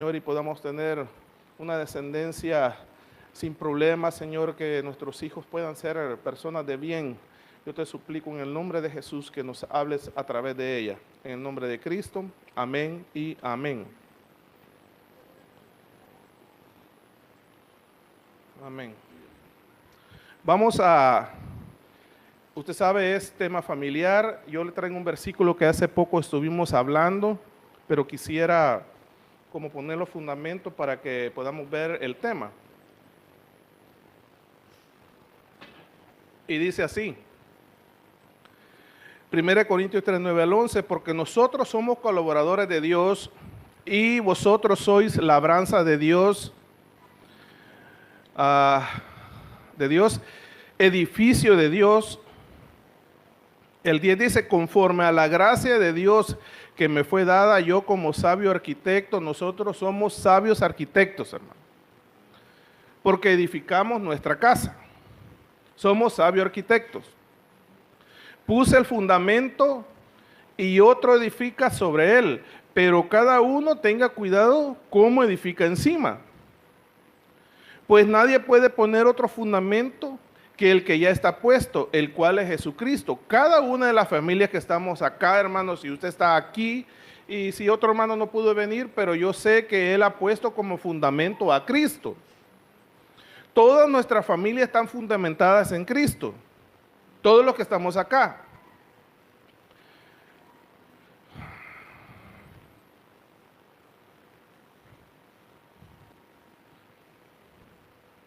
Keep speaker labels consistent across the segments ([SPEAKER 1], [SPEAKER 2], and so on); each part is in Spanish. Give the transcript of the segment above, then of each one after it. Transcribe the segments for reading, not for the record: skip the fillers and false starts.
[SPEAKER 1] Señor, y podamos tener una descendencia sin problemas, Señor, que nuestros hijos puedan ser personas de bien. Yo te suplico en el nombre de Jesús que nos hables a través de ella. En el nombre de Cristo, amén y amén. Amén. Usted sabe, es tema familiar. Yo le traigo un versículo que hace poco estuvimos hablando, pero quisiera como poner los fundamentos para que podamos ver el tema. Y dice así, 1 Corintios 3, 9 al 11, porque nosotros somos colaboradores de Dios y vosotros sois labranza de Dios, edificio de Dios. El 10 dice, conforme a la gracia de Dios que me fue dada, yo como sabio arquitecto, nosotros somos sabios arquitectos, hermano, porque edificamos nuestra casa. Somos sabios arquitectos. Puse el fundamento y otro edifica sobre él, pero cada uno tenga cuidado cómo edifica encima. Pues nadie puede poner otro fundamento que el que ya está puesto, el cual es Jesucristo. Cada una de las familias que estamos acá, hermanos, si usted está aquí y si otro hermano no pudo venir, pero yo sé que él ha puesto como fundamento a Cristo. Todas nuestras familias están fundamentadas en Cristo. Todos los que estamos acá.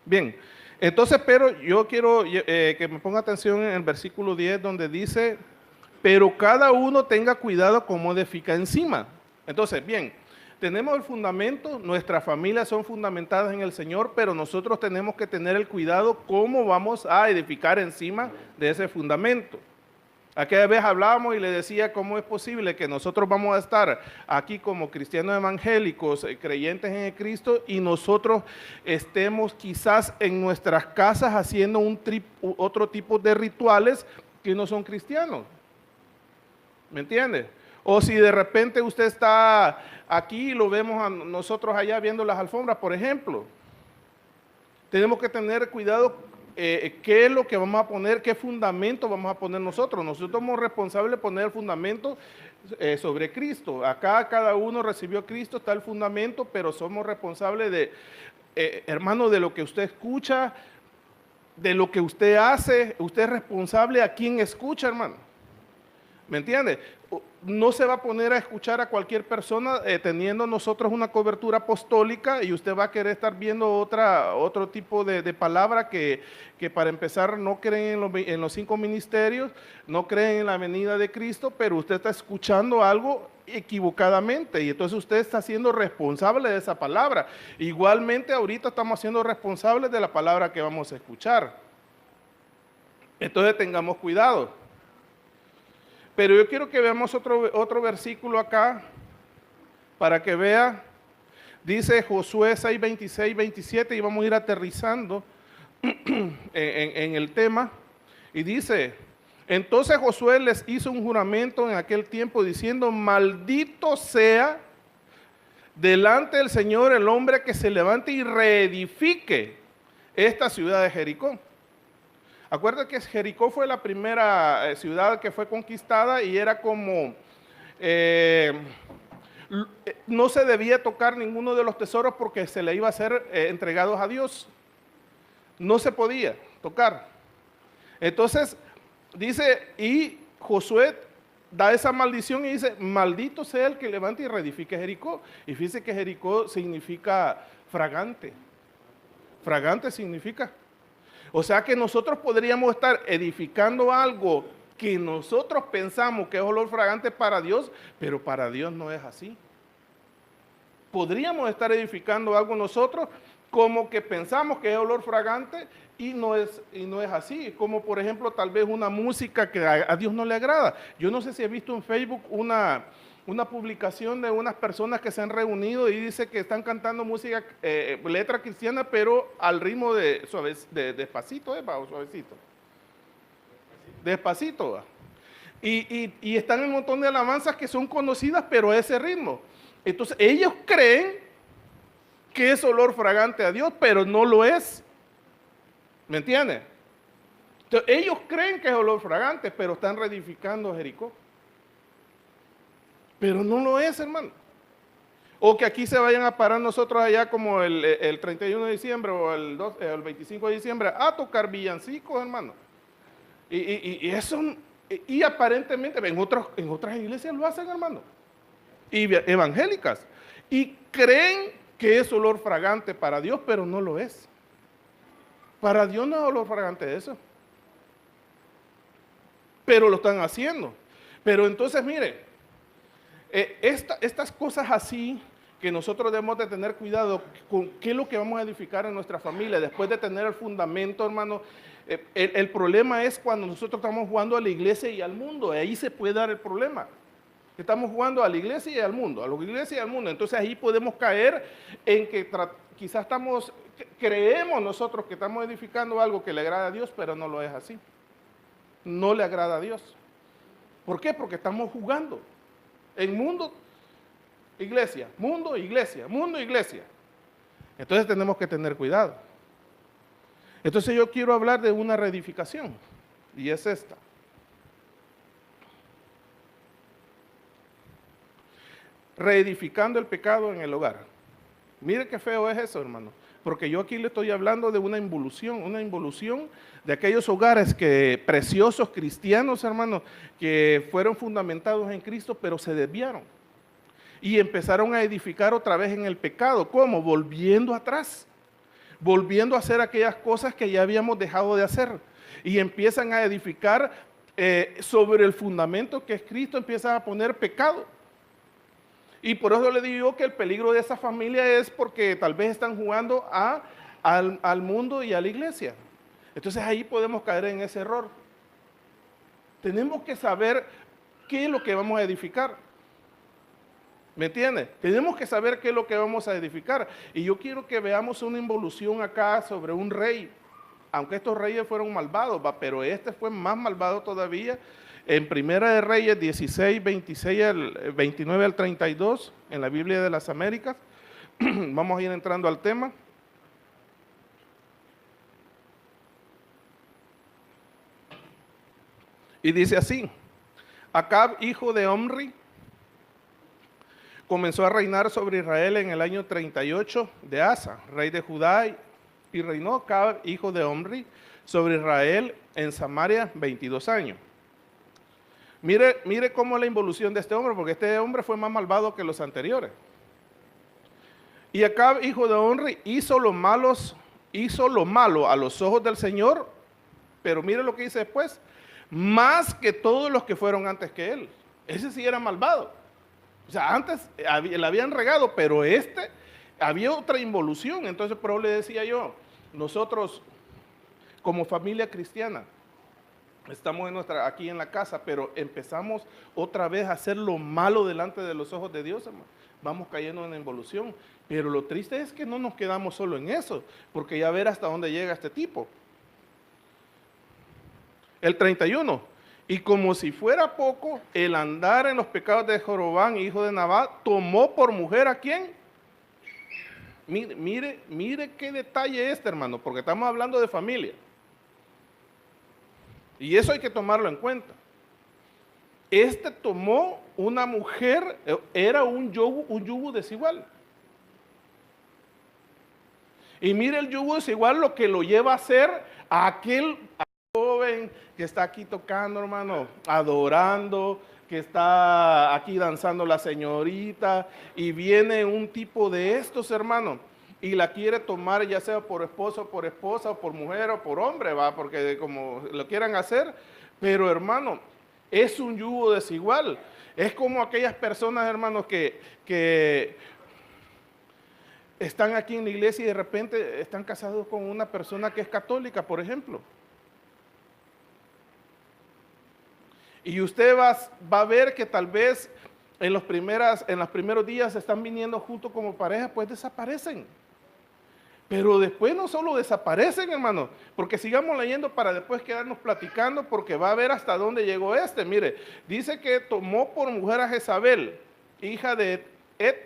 [SPEAKER 1] Bien, entonces, pero yo quiero que me ponga atención en el versículo 10 donde dice, pero cada uno tenga cuidado cómo edifica encima. Entonces, bien, tenemos el fundamento, nuestras familias son fundamentadas en el Señor, pero nosotros tenemos que tener el cuidado cómo vamos a edificar encima de ese fundamento. Aquella vez hablábamos y le decía cómo es posible que nosotros vamos a estar aquí como cristianos evangélicos, creyentes en el Cristo, y nosotros estemos quizás en nuestras casas haciendo otro tipo de rituales que no son cristianos. ¿Me entiende? O si de repente usted está aquí y lo vemos a nosotros allá viendo las alfombras, por ejemplo. Tenemos que tener cuidado qué es lo que vamos a poner, qué fundamento vamos a poner nosotros. Nosotros somos responsables de poner el fundamento sobre Cristo. Acá cada uno recibió a Cristo, está el fundamento, pero somos responsables de, hermano, de lo que usted escucha, de lo que usted hace. Usted es responsable a quien escucha, hermano. ¿Me entiende? No se va a poner a escuchar a cualquier persona teniendo nosotros una cobertura apostólica y usted va a querer estar viendo otro tipo de palabra que para empezar no creen en los 5 ministerios, no creen en la venida de Cristo, pero usted está escuchando algo equivocadamente y entonces usted está siendo responsable de esa palabra. Igualmente ahorita estamos siendo responsables de la palabra que vamos a escuchar. Entonces tengamos cuidado. Pero yo quiero que veamos otro versículo acá, para que vea, dice Josué 6, 26, 27, y vamos a ir aterrizando en el tema, y dice, entonces Josué les hizo un juramento en aquel tiempo diciendo, maldito sea delante del Señor el hombre que se levante y reedifique esta ciudad de Jericó. Acuérdate que Jericó fue la primera ciudad que fue conquistada y era como, no se debía tocar ninguno de los tesoros porque se le iba a ser entregados a Dios. No se podía tocar. Entonces, dice, y Josué da esa maldición y dice, maldito sea el que levante y reedifique Jericó. Y fíjese que Jericó significa fragante. Fragante significa. O sea que nosotros podríamos estar edificando algo que nosotros pensamos que es olor fragante para Dios, pero para Dios no es así. Podríamos estar edificando algo nosotros como que pensamos que es olor fragante y no es así. Como por ejemplo tal vez una música que a Dios no le agrada. Yo no sé si he visto en Facebook una publicación de unas personas que se han reunido y dice que están cantando música, letra cristiana, pero al ritmo de despacito, o suavecito. Despacito. Y están en un montón de alabanzas que son conocidas, pero a ese ritmo. Entonces ellos creen que es olor fragante a Dios, pero no lo es. ¿Me entiende? Entonces, ellos creen que es olor fragante, pero están reedificando Jericó. Pero no lo es, hermano. O que aquí se vayan a parar nosotros allá como el 31 de diciembre o el 25 de diciembre a tocar villancicos, hermano. Y eso, y aparentemente en otras iglesias lo hacen, hermano. Y evangélicas. Y creen que es olor fragante para Dios, pero no lo es. Para Dios no es olor fragante eso. Pero lo están haciendo. Pero entonces, mire, estas cosas así que nosotros debemos de tener cuidado con qué es lo que vamos a edificar en nuestra familia, después de tener el fundamento, hermano. El problema es cuando nosotros estamos jugando a la iglesia y al mundo, ahí se puede dar el problema. Estamos jugando a la iglesia y al mundo, a la iglesia y al mundo. Entonces ahí podemos caer en que quizás creemos nosotros que estamos edificando algo que le agrada a Dios, pero no lo es así. No le agrada a Dios. ¿Por qué? Porque estamos jugando en mundo, iglesia, mundo, iglesia, mundo, iglesia. Entonces tenemos que tener cuidado. Entonces yo quiero hablar de una reedificación, y es esta. Reedificando el pecado en el hogar. Mire qué feo es eso, hermano. Porque yo aquí le estoy hablando de una involución de aquellos hogares preciosos cristianos, hermano, que fueron fundamentados en Cristo, pero se desviaron. Y empezaron a edificar otra vez en el pecado. ¿Cómo? Volviendo atrás. Volviendo a hacer aquellas cosas que ya habíamos dejado de hacer. Y empiezan a edificar sobre el fundamento que es Cristo, empiezan a poner pecado. Y por eso le digo que el peligro de esa familia es porque tal vez están jugando al mundo y a la iglesia. Entonces ahí podemos caer en ese error. Tenemos que saber qué es lo que vamos a edificar. ¿Me entiende? Tenemos que saber qué es lo que vamos a edificar. Y yo quiero que veamos una involución acá sobre un rey. Aunque estos reyes fueron malvados, pero este fue más malvado todavía. En Primera de Reyes 16, 29 al 32, en la Biblia de las Américas, vamos a ir entrando al tema. Y dice así: Acab, hijo de Omri, comenzó a reinar sobre Israel en el año 38 de Asa, rey de Judá, y reinó Acab, hijo de Omri, sobre Israel en Samaria 22 años. Mire cómo la involución de este hombre, porque este hombre fue más malvado que los anteriores. Y Acab, hijo de Omri, hizo lo malo a los ojos del Señor, pero mire lo que dice después: más que todos los que fueron antes que él. Ese sí era malvado. O sea, antes le habían regado, pero había otra involución. Entonces, por eso le decía yo, nosotros como familia cristiana, estamos aquí en la casa, pero empezamos otra vez a hacer lo malo delante de los ojos de Dios, hermano. Vamos cayendo en la involución. Pero lo triste es que no nos quedamos solo en eso, porque ya ver hasta dónde llega este tipo. El 31. Y como si fuera poco, el andar en los pecados de Jorobán, hijo de Nabat, tomó por mujer ¿a quién? Mire qué detalle este, hermano, porque estamos hablando de familia. Y eso hay que tomarlo en cuenta. Este tomó una mujer, era un yugo desigual. Y mire el yugo desigual lo que lo lleva a hacer a aquel joven que está aquí tocando, hermano, adorando, que está aquí danzando la señorita, y viene un tipo de estos, hermano, y la quiere tomar, ya sea por esposo, por esposa, o por mujer, o por hombre, va, porque como lo quieran hacer, pero hermano, es un yugo desigual. Es como aquellas personas, hermanos, que están aquí en la iglesia y de repente están casados con una persona que es católica, por ejemplo. Y usted va a ver que tal vez en los primeros días están viniendo juntos como pareja, pues desaparecen. Pero después no solo desaparecen, hermano, porque sigamos leyendo para después quedarnos platicando, porque va a ver hasta dónde llegó este. Mire, dice que tomó por mujer a Jezabel, hija de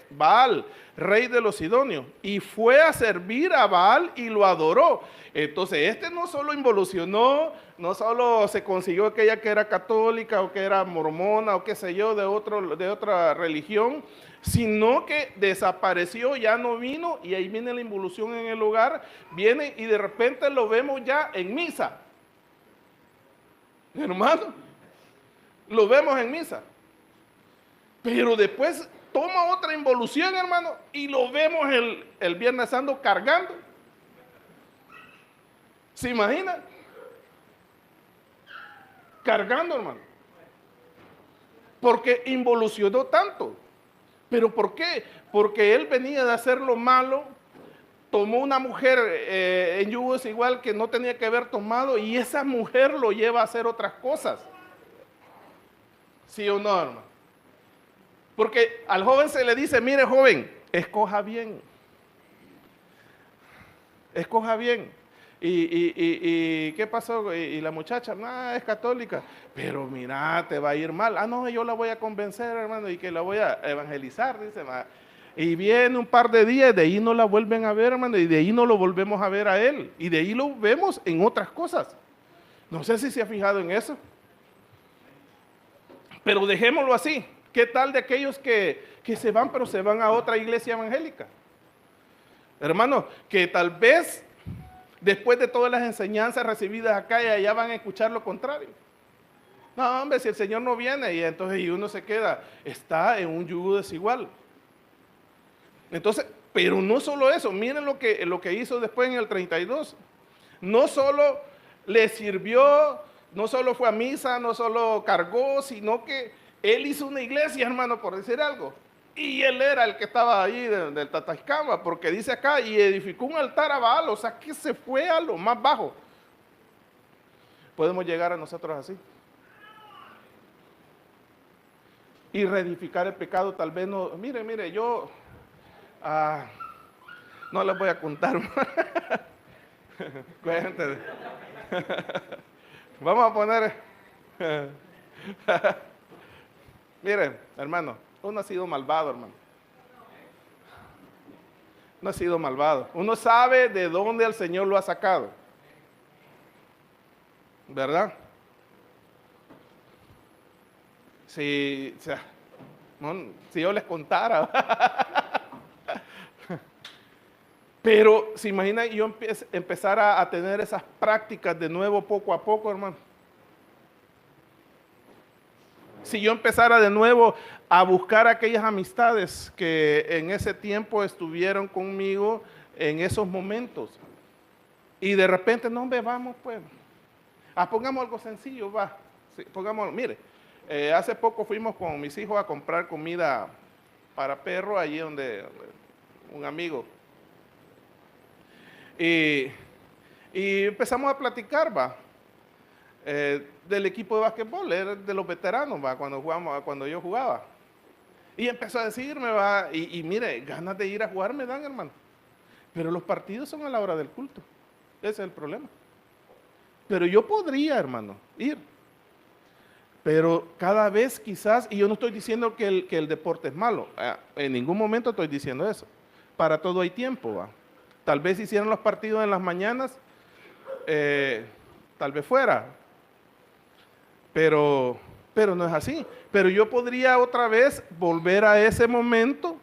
[SPEAKER 1] Baal, rey de los sidonios, y fue a servir a Baal y lo adoró. Entonces, este no solo involucionó, no solo se consiguió aquella que era católica o que era mormona o qué sé yo, de otra religión, sino que desapareció, ya no vino, y ahí viene la involución en el hogar, viene y de repente lo vemos ya en misa. Hermano, lo vemos en misa. Pero después toma otra involución, hermano, y lo vemos el Viernes Santo cargando. ¿Se imagina? Cargando, hermano. Porque involucionó tanto. ¿Pero por qué? Porque él venía de hacer lo malo, tomó una mujer en yugo desigual que no tenía que haber tomado, y esa mujer lo lleva a hacer otras cosas. ¿Sí o no, hermano? Porque al joven se le dice, mire joven, escoja bien. Escoja bien. ¿Y qué pasó? Y la muchacha, no, es católica, pero mira, te va a ir mal. Ah, no, yo la voy a convencer, hermano, y que la voy a evangelizar, dice. Y viene un par de días, de ahí no la vuelven a ver, hermano, y de ahí no lo volvemos a ver a él. Y de ahí lo vemos en otras cosas. No sé si se ha fijado en eso. Pero dejémoslo así. ¿Qué tal de aquellos que se van, pero se van a otra iglesia evangélica? Hermano, que tal vez después de todas las enseñanzas recibidas acá y allá van a escuchar lo contrario. No, hombre, si el Señor no viene, y entonces uno se queda, está en un yugo desigual. Entonces, pero no solo eso, miren lo que hizo después en el 32. No solo le sirvió, no solo fue a misa, no solo cargó, sino que él hizo una iglesia, hermano, por decir algo. Y él era el que estaba ahí del Tatascama, porque dice acá, y edificó un altar a Baal, o sea que se fue a lo más bajo. Podemos llegar a nosotros así. Y reedificar el pecado, tal vez no. Mire, yo no les voy a contar. Cuéntense. Vamos a poner. Miren, hermano. Uno ha sido malvado, hermano. Uno ha sido malvado. Uno sabe de dónde el Señor lo ha sacado. ¿Verdad? Si yo les contara. Pero, ¿se imagina yo empezar a tener esas prácticas de nuevo poco a poco, hermano? Si yo empezara de nuevo a buscar aquellas amistades que en ese tiempo estuvieron conmigo en esos momentos, y de repente, no, vamos pues, pongamos algo sencillo, va, sí, pongámoslo, mire, hace poco fuimos con mis hijos a comprar comida para perro allí donde un amigo, y empezamos a platicar, va, del equipo de básquetbol, era de los veteranos, va, cuando yo jugaba. Y empezó a decirme, va, y mire, ganas de ir a jugar me dan, hermano. Pero los partidos son a la hora del culto. Ese es el problema. Pero yo podría, hermano, ir. Pero cada vez quizás, y yo no estoy diciendo que el deporte es malo, en ningún momento estoy diciendo eso. Para todo hay tiempo, va. Tal vez hicieran los partidos en las mañanas, tal vez fuera. Pero no es así. Pero yo podría otra vez volver a ese momento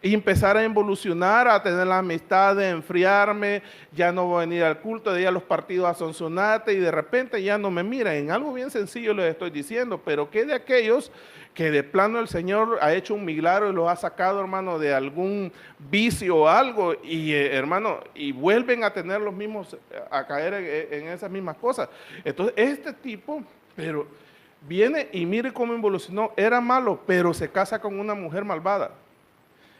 [SPEAKER 1] y empezar a involucionar, a tener la amistad, de enfriarme, ya no voy a venir al culto, de ir a los partidos a Sonsonate y de repente ya no me miran. En algo bien sencillo les estoy diciendo, pero ¿qué de aquellos que de plano el Señor ha hecho un milagro y los ha sacado, hermano, de algún vicio o algo, y hermano, y vuelven a tener los mismos, a caer en esas mismas cosas? Entonces, este tipo, pero viene y mire cómo evolucionó, era malo, pero se casa con una mujer malvada.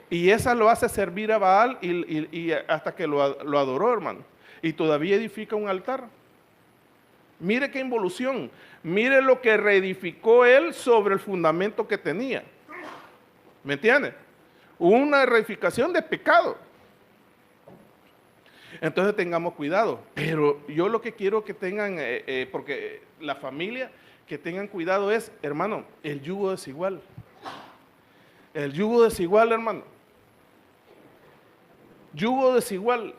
[SPEAKER 1] Y esa lo hace servir a Baal y hasta que lo adoró, hermano. Y todavía edifica un altar. Mire qué involución. Mire lo que reedificó él sobre el fundamento que tenía. ¿Me entiende? Una reedificación de pecado. Entonces tengamos cuidado. Pero yo lo que quiero que tengan, porque la familia, que tengan cuidado es, hermano, el yugo desigual. El yugo desigual, hermano. Yugo desigual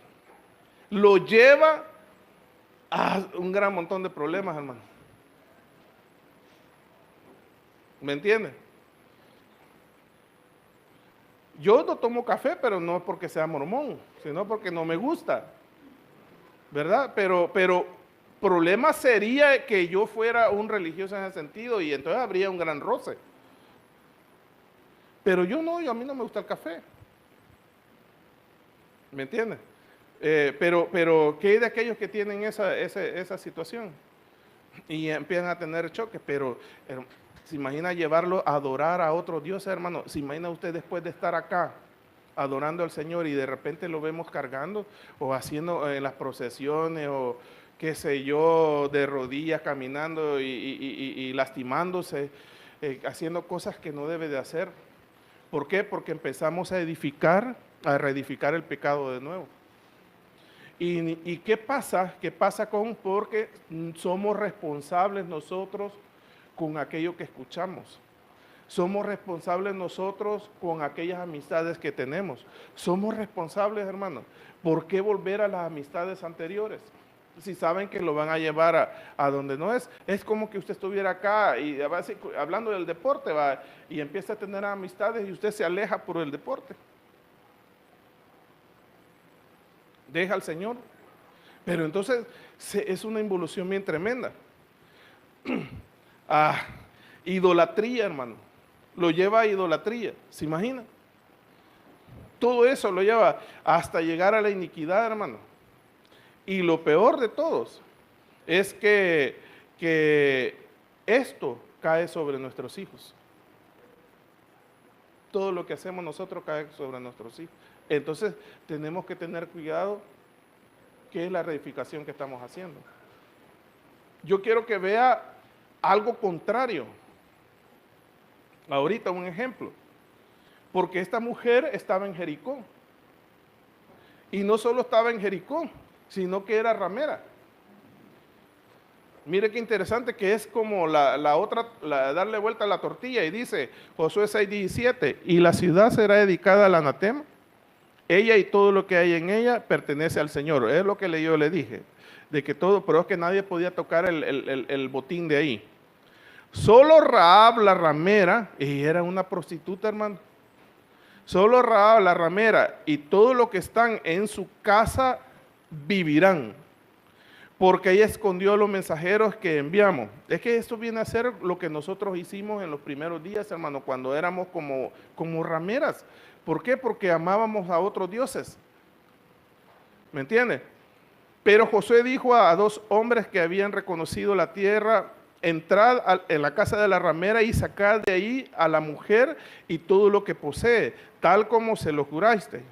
[SPEAKER 1] lo lleva a un gran montón de problemas, hermano. ¿Me entiende? Yo no tomo café, pero no es porque sea mormón, sino porque no me gusta, ¿verdad? Pero problema sería que yo fuera un religioso en ese sentido y entonces habría un gran roce. Pero yo no, a mí no me gusta el café. ¿Me entiendes? Pero ¿qué hay de aquellos que tienen esa situación? Y empiezan a tener choques, pero se imagina llevarlo a adorar a otro Dios, hermano. Se imagina usted después de estar acá adorando al Señor y de repente lo vemos cargando o haciendo en las procesiones o qué sé yo, de rodillas caminando y lastimándose, haciendo cosas que no debe de hacer. ¿Por qué? Porque empezamos a reedificar el pecado de nuevo. ¿Y qué pasa? ¿Qué pasa porque somos responsables nosotros con aquello que escuchamos? Somos responsables nosotros con aquellas amistades que tenemos. Somos responsables, hermano. ¿Por qué volver a las amistades anteriores? Si saben que lo van a llevar a donde no es. Es como que usted estuviera acá y hablando del deporte, va, y empieza a tener amistades y usted se aleja por el deporte. Deja al Señor. Pero entonces es una involución bien tremenda. Idolatría, hermano. Lo lleva a idolatría. ¿Se imagina? Todo eso lo lleva hasta llegar a la iniquidad, hermano. Y lo peor de todos es que esto cae sobre nuestros hijos. Todo lo que hacemos nosotros cae sobre nuestros hijos. Entonces tenemos que tener cuidado qué es la reedificación que estamos haciendo. Yo quiero que vea algo contrario. Ahorita un ejemplo. Porque esta mujer estaba en Jericó. Y no solo estaba en Jericó, sino que era ramera. Mire qué interesante que es como darle vuelta a la tortilla y dice Josué 6:17, y la ciudad será dedicada al anatema, ella y todo lo que hay en ella pertenece al Señor. Es lo que yo le dije, de que todo, pero es que nadie podía tocar el botín de ahí. Solo Rahab la ramera, y era una prostituta, hermano. Solo Rahab la ramera y todo lo que están en su casa vivirán, porque ella escondió a los mensajeros que enviamos. Es que esto viene a ser lo que nosotros hicimos en los primeros días, hermano, cuando éramos como rameras. ¿Por qué? Porque amábamos a otros dioses. ¿Me entiende? Pero Josué dijo a dos hombres que habían reconocido la tierra: entrad en la casa de la ramera y sacad de ahí a la mujer y todo lo que posee, tal como se lo juraste.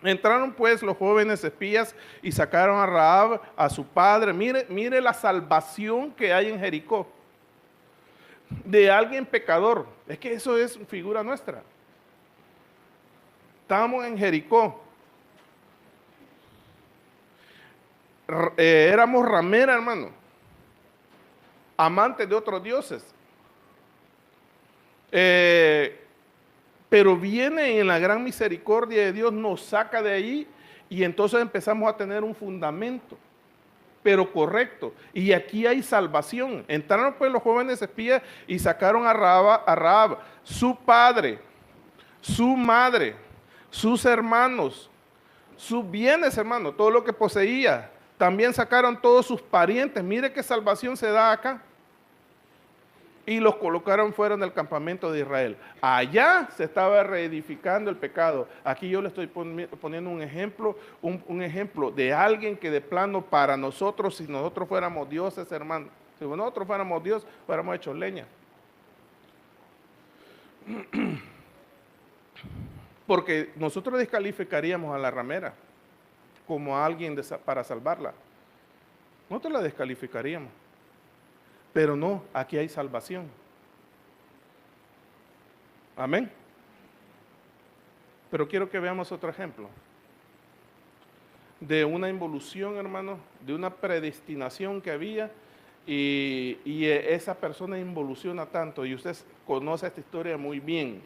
[SPEAKER 1] Entraron pues los jóvenes espías y sacaron a Rahab, a su padre. Mire la salvación que hay en Jericó. De alguien pecador. Es que eso es figura nuestra. Estábamos en Jericó. Éramos ramera, hermano. Amantes de otros dioses. Pero viene en la gran misericordia de Dios, nos saca de ahí y entonces empezamos a tener un fundamento, pero correcto. Y aquí hay salvación. Entraron pues los jóvenes espías y sacaron a Rahab, su padre, su madre, sus hermanos, sus bienes, hermano, todo lo que poseía. También sacaron todos sus parientes. Mire qué salvación se da acá. Y los colocaron fuera del campamento de Israel. Allá se estaba reedificando el pecado. Aquí yo le estoy poniendo un ejemplo, un ejemplo de alguien que de plano para nosotros, si nosotros fuéramos dioses, hermano, si nosotros fuéramos Dios, fuéramos hechos leña. Porque nosotros descalificaríamos a la ramera como a alguien para salvarla. Nosotros la descalificaríamos. Pero no, aquí hay salvación. Amén. Pero quiero que veamos otro ejemplo de una involución, hermano, de una predestinación que había y esa persona involuciona tanto, y usted conoce esta historia muy bien.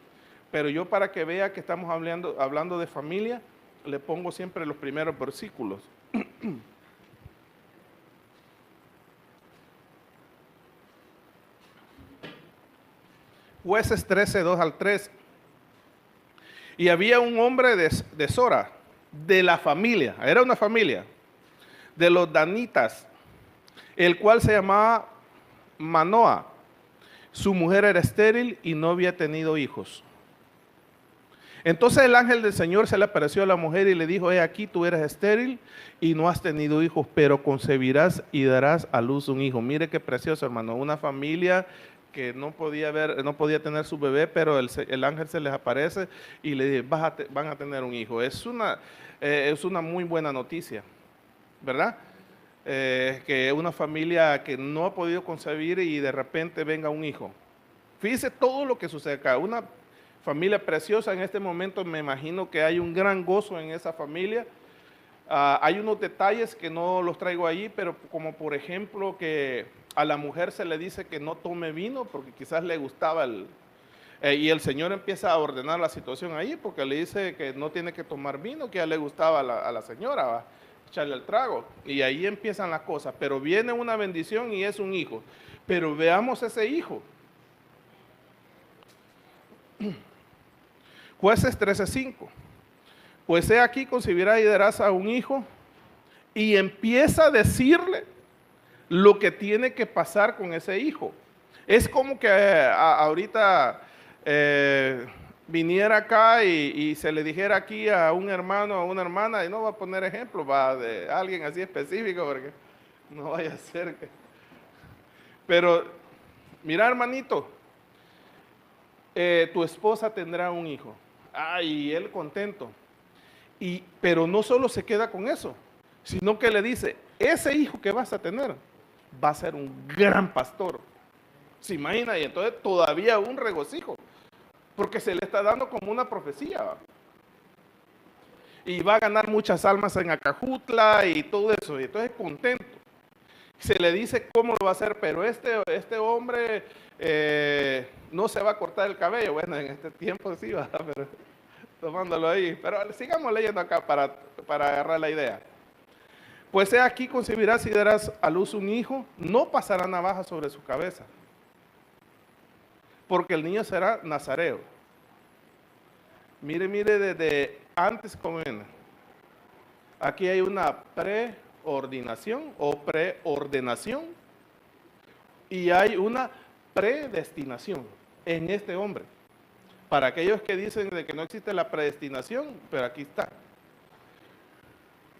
[SPEAKER 1] Pero yo, para que vea que estamos hablando de familia, le pongo siempre los primeros versículos. Jueces 13, 2 al 3. Y había un hombre de Sora, de la familia, era una familia, de los danitas, el cual se llamaba Manoa. Su mujer era estéril y no había tenido hijos. Entonces el ángel del Señor se le apareció a la mujer y le dijo: he aquí, tú eres estéril y no has tenido hijos, pero concebirás y darás a luz un hijo. Mire qué precioso, hermano. Una familia que no podía tener su bebé, pero el ángel se les aparece y le dice: van a tener un hijo. Es una muy buena noticia, ¿verdad? Que una familia que no ha podido concebir y de repente venga un hijo. Fíjese todo lo que sucede acá. Una familia preciosa. En este momento me imagino que hay un gran gozo en esa familia. Hay unos detalles que no los traigo ahí, pero como por ejemplo que a la mujer se le dice que no tome vino porque quizás le gustaba y el Señor empieza a ordenar la situación ahí porque le dice que no tiene que tomar vino, que ya le gustaba a la señora, ¿va? Echarle el trago. Y ahí empiezan las cosas. Pero viene una bendición y es un hijo. Pero veamos ese hijo. Jueces 13:5. Pues he aquí, concebirás y darás a un hijo. Y empieza a decirle lo que tiene que pasar con ese hijo. Es como que ahorita viniera acá y se le dijera aquí a un hermano o a una hermana, y no va a poner ejemplo, va de alguien así específico, porque no vaya a ser que... Pero, mira, hermanito, tu esposa tendrá un hijo. Y él contento. Pero no solo se queda con eso, sino que le dice: ese hijo que vas a tener va a ser un gran pastor. ¿Se imagina? Y entonces todavía un regocijo, porque se le está dando como una profecía, ¿va? Y va a ganar muchas almas en Acajutla y todo eso, y entonces contento. Se le dice cómo lo va a hacer, pero este hombre no se va a cortar el cabello. Bueno, en este tiempo sí va, pero tomándolo ahí. Pero sigamos leyendo acá para agarrar la idea. Pues he aquí, concebirás y darás a luz un hijo, no pasará navaja sobre su cabeza, porque el niño será nazareo. Mire, desde antes como viene. Aquí hay una preordinación o preordenación y hay una predestinación en este hombre. Para aquellos que dicen de que no existe la predestinación, pero aquí está.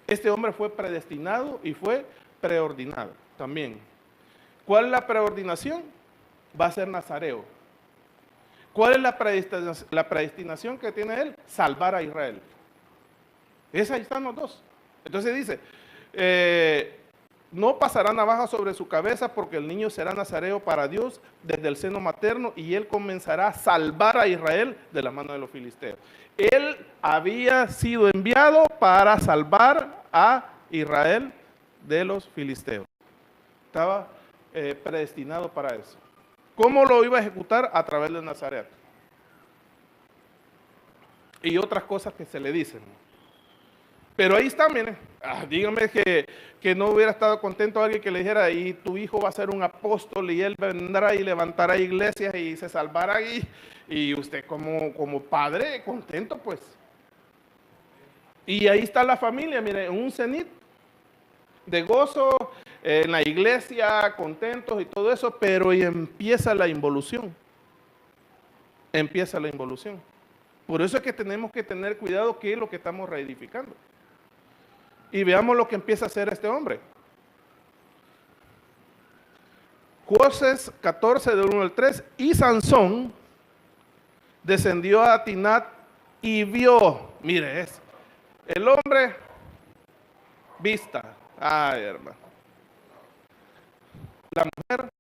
[SPEAKER 1] Este hombre fue predestinado y fue preordinado también. ¿Cuál es la preordinación? Va a ser nazareo. ¿Cuál es la predestinación que tiene él? Salvar a Israel. Ahí están los dos. Entonces dice, no pasará navaja sobre su cabeza, porque el niño será nazareo para Dios desde el seno materno, y él comenzará a salvar a Israel de la mano de los filisteos. Él había sido enviado para salvar a Israel de los filisteos. Estaba predestinado para eso. ¿Cómo lo iba a ejecutar? A través de Nazaret. Y otras cosas que se le dicen. Pero ahí está, miren. Dígame que no hubiera estado contento alguien que le dijera: y tu hijo va a ser un apóstol y él vendrá y levantará iglesias y se salvará. Y usted como padre, contento pues. Y ahí está la familia, miren, un cenit de gozo, en la iglesia, contentos y todo eso, pero empieza la involución. Empieza la involución. Por eso es que tenemos que tener cuidado qué es lo que estamos reedificando. Y veamos lo que empieza a hacer este hombre. Jueces 14, del 1 al 3. Y Sansón descendió a Tinat y vio, mire, el hombre, vista. Ay, hermano. La mujer,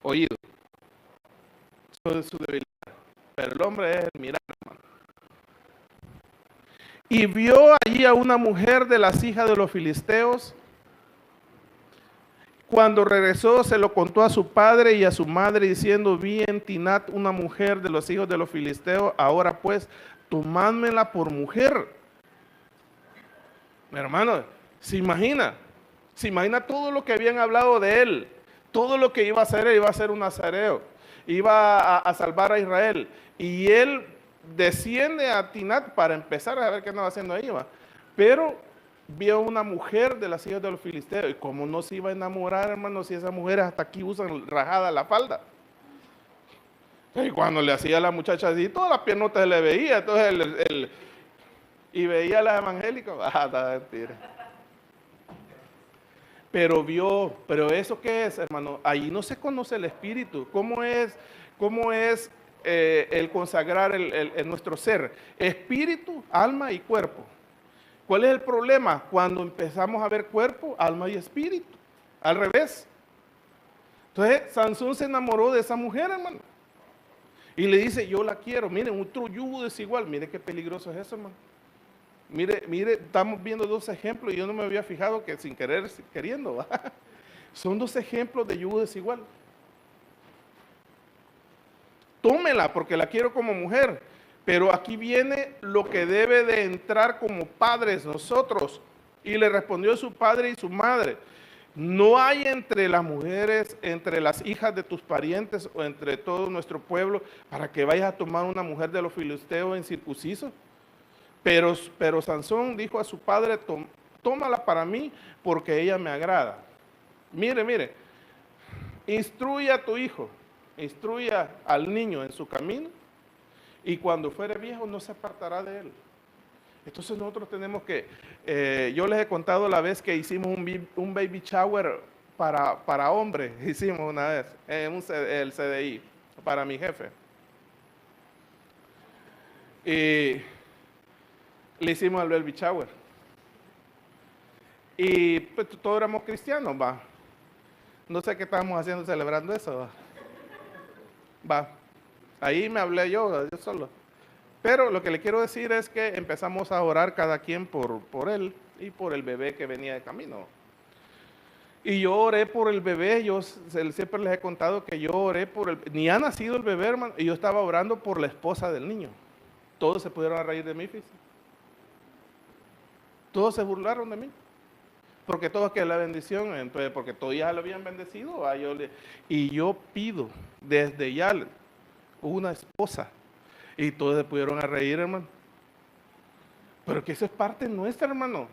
[SPEAKER 1] oído. Eso es su debilidad. Pero el hombre es el mirar, hermano. Y vio allí a una mujer de las hijas de los filisteos. Cuando regresó, se lo contó a su padre y a su madre, diciendo: vi en Tinat una mujer de los hijos de los filisteos, ahora pues, tomádmela por mujer. Mi hermano, se imagina todo lo que habían hablado de él, todo lo que iba a hacer. Él iba a ser un nazareo, iba a salvar a Israel, y él desciende a Tinat para empezar a ver qué andaba haciendo ahí, ¿va? Pero vio una mujer de las hijas de los filisteos, y como no se iba a enamorar, hermano, si esas mujeres hasta aquí usan rajada la falda. Y cuando le hacía a la muchacha así, todas las piernotas le veía, entonces y veía a las evangélicas, mentira. Pero ¿eso qué es, hermano? Ahí no se conoce el espíritu. ¿Cómo es el consagrar nuestro ser? Espíritu, alma y cuerpo. ¿Cuál es el problema? Cuando empezamos a ver cuerpo, alma y espíritu. Al revés. Entonces, Sansón se enamoró de esa mujer, hermano. Y le dice: yo la quiero. Miren, otro yugo desigual. Mire qué peligroso es eso, hermano. Mire, estamos viendo dos ejemplos y yo no me había fijado que sin querer, queriendo, ¿va? Son dos ejemplos de yugo desigual. Tómela porque la quiero como mujer, pero aquí viene lo que debe de entrar como padres nosotros. Y le respondió su padre y su madre: no hay entre las mujeres, entre las hijas de tus parientes o entre todo nuestro pueblo, para que vayas a tomar una mujer de los filisteos incircuncisos. Pero Sansón dijo a su padre: tómala para mí, porque ella me agrada. Mire, instruye a tu hijo, instruya al niño en su camino, y cuando fuere viejo no se apartará de él. Entonces nosotros tenemos que, yo les he contado la vez que hicimos un baby shower para hombres, hicimos una vez, el CDI, para mi jefe. Y le hicimos el baby shower. Y pues todos éramos cristianos, va. No sé qué estábamos haciendo celebrando eso, va. Ahí me hablé yo solo. Pero lo que le quiero decir es que empezamos a orar cada quien por él y por el bebé que venía de camino. Y yo oré por el bebé. Yo siempre les he contado que yo oré ni ha nacido el bebé, hermano, y yo estaba orando por la esposa del niño. Todos se pudieron reír de mí, fíjense. Todos se burlaron de mí, porque todos que la bendición, entonces, porque todos ya lo habían bendecido, y yo pido desde ya una esposa, y todos se pudieron a reír, hermano. Pero que eso es parte nuestra, hermano,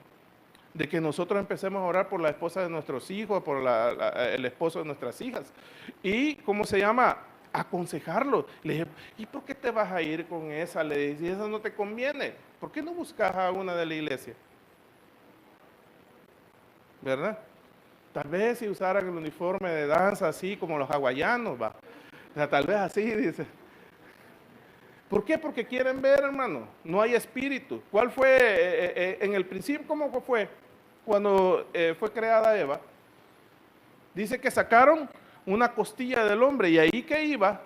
[SPEAKER 1] de que nosotros empecemos a orar por la esposa de nuestros hijos, por el esposo de nuestras hijas, y ¿cómo se llama? Aconsejarlo. Le dije: ¿y por qué te vas a ir con esa? Le dije: si esa no te conviene, ¿por qué no buscas a una de la iglesia? ¿Verdad? Tal vez si usaran el uniforme de danza así como los hawaianos, va. O sea, tal vez así, dice. ¿Por qué? Porque quieren ver, hermano. No hay espíritu. ¿Cuál fue en el principio? ¿Cómo fue? Cuando fue creada Eva. Dice que sacaron una costilla del hombre, y ahí que iba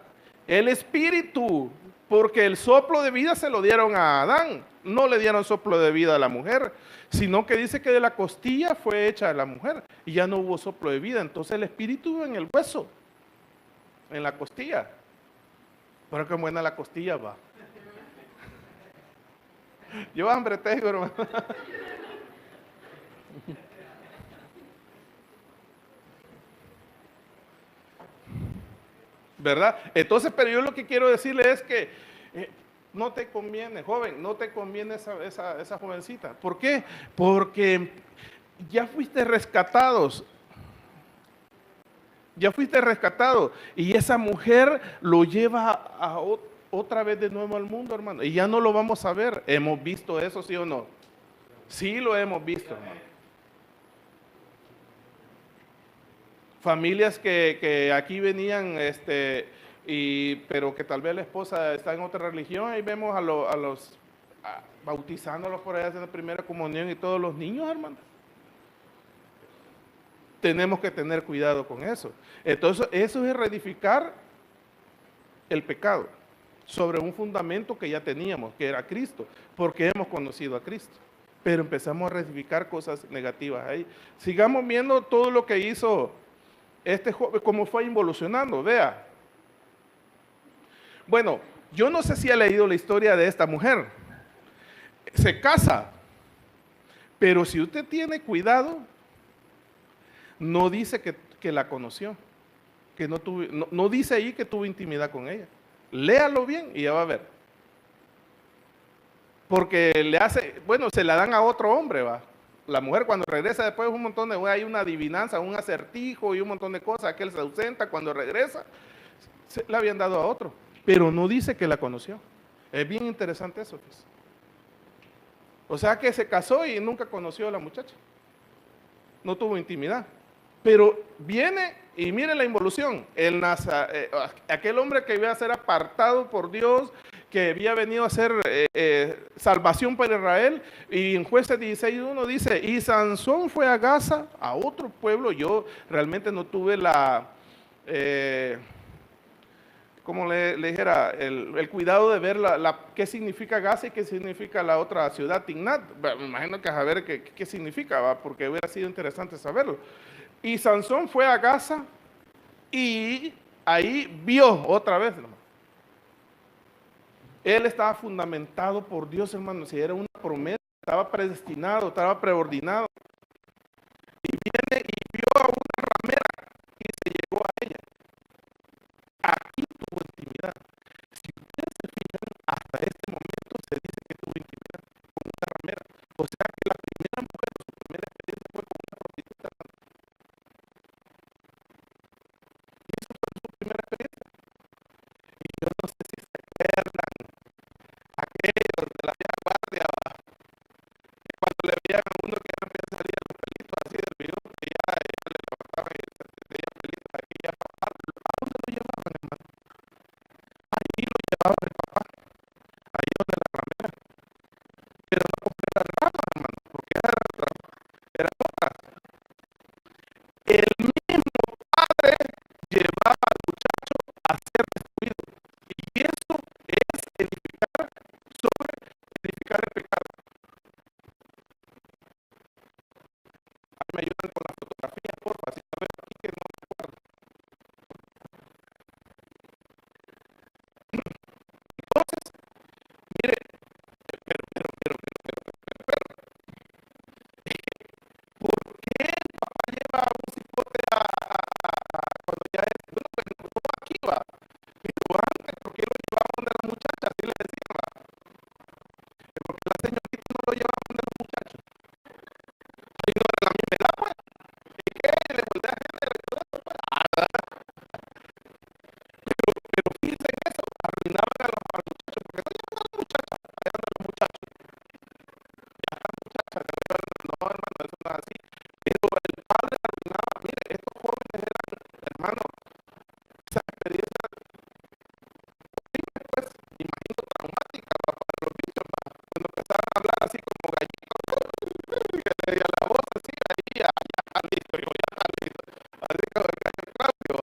[SPEAKER 1] el espíritu, porque el soplo de vida se lo dieron a Adán, no le dieron soplo de vida a la mujer, sino que dice que de la costilla fue hecha la mujer y ya no hubo soplo de vida. Entonces el espíritu en el hueso, en la costilla. Pero qué buena la costilla, va. Yo hambre tengo, hermano. ¿Verdad? Entonces, pero yo lo que quiero decirle es que no te conviene, joven, no te conviene esa jovencita. ¿Por qué? Porque ya fuiste rescatados. Ya fuiste rescatado. Y esa mujer lo lleva otra vez de nuevo al mundo, hermano. Y ya no lo vamos a ver. ¿Hemos visto eso, sí o no? Sí lo hemos visto, hermano. Familias que aquí venían, pero que tal vez la esposa está en otra religión, ahí vemos bautizándolos por allá, haciendo primera comunión, y todos los niños, hermano. Tenemos que tener cuidado con eso. Entonces, eso es reedificar el pecado sobre un fundamento que ya teníamos, que era Cristo, porque hemos conocido a Cristo. Pero empezamos a reedificar cosas negativas ahí. Sigamos viendo todo lo que hizo este joven, cómo fue involucionando, vea. Bueno, yo no sé si ha leído la historia de esta mujer. Se casa, pero si usted tiene cuidado, no dice que la conoció, que no dice ahí que tuvo intimidad con ella. Léalo bien y ya va a ver. Porque le hace, bueno, se la dan a otro hombre, va. La mujer cuando regresa después un montón de, hay una adivinanza, un acertijo y un montón de cosas, aquel se ausenta, cuando regresa, se la habían dado a otro, pero no dice que la conoció. Es bien interesante eso, pues. O sea que se casó y nunca conoció a la muchacha. No tuvo intimidad. Pero viene y mire la involución. Aquel hombre que iba a ser apartado por Dios, que había venido a hacer salvación para Israel, y en Jueces 16:1 dice, y Sansón fue a Gaza, a otro pueblo. Yo realmente no tuve como le dijera, el cuidado de ver qué significa Gaza y qué significa la otra ciudad, Tignat. Me imagino que saber qué significa, ¿va? Porque hubiera sido interesante saberlo. Y Sansón fue a Gaza y ahí vio otra vez, hermano. Él estaba fundamentado por Dios, hermano. Si era una promesa, estaba predestinado, estaba preordinado. Y viene y vio a una ramera y se llegó a ella. Aquí tuvo intimidad. Si ustedes se fijan, hasta este momento se dice que tuvo intimidad con una ramera. O sea que la primera mujer, su primera experiencia fue con una prostituta. Y eso fue su primera experiencia. Y yo no sé si se acuerdan aquellos de la vieja guardia, que cuando le veían a uno que era empezó a salir los pelitos así del video, que ya ella le levantaban y se veía pelitos aquí, ya papá, ¿a dónde lo llevaban, hermano? Ahí lo llevaban el papá, ahí donde la ramera. Pero no compré las ramas, hermano, porque era otra. El mismo padre llevaba al muchacho a ser destruido. Y eso es edificar sobre edificar el pecado. Me ayudan con la fotografía, porfa, si no veo aquí que no me acuerdo. Entonces, mire, ¿por qué el papá lleva a un cipote cuando ya es, bueno, pues no aquí va, pero antes, ¿por qué lo llevaba donde la muchacha? Así le decía, va, porque la señorita no lo llevaba donde los muchachos. Y no era la misma edad, pues, y que le volvía a género y todo eso, pues, pero fíjense en eso, arruinaban a los muchachos, porque no llevan a la muchacha, allá donde los muchachos, ya están muchachas, no, hermano, eso no es así. Pero el padre arruinaba, mire, estos jóvenes eran, hermano, esa experiencia, pues, imagino traumática para los bichos, ¿va? Cuando empezaron a hablar así como gallitos, y a la voz así, ahí, ya está listo, yo ya está listo, así como el gallo Claudio,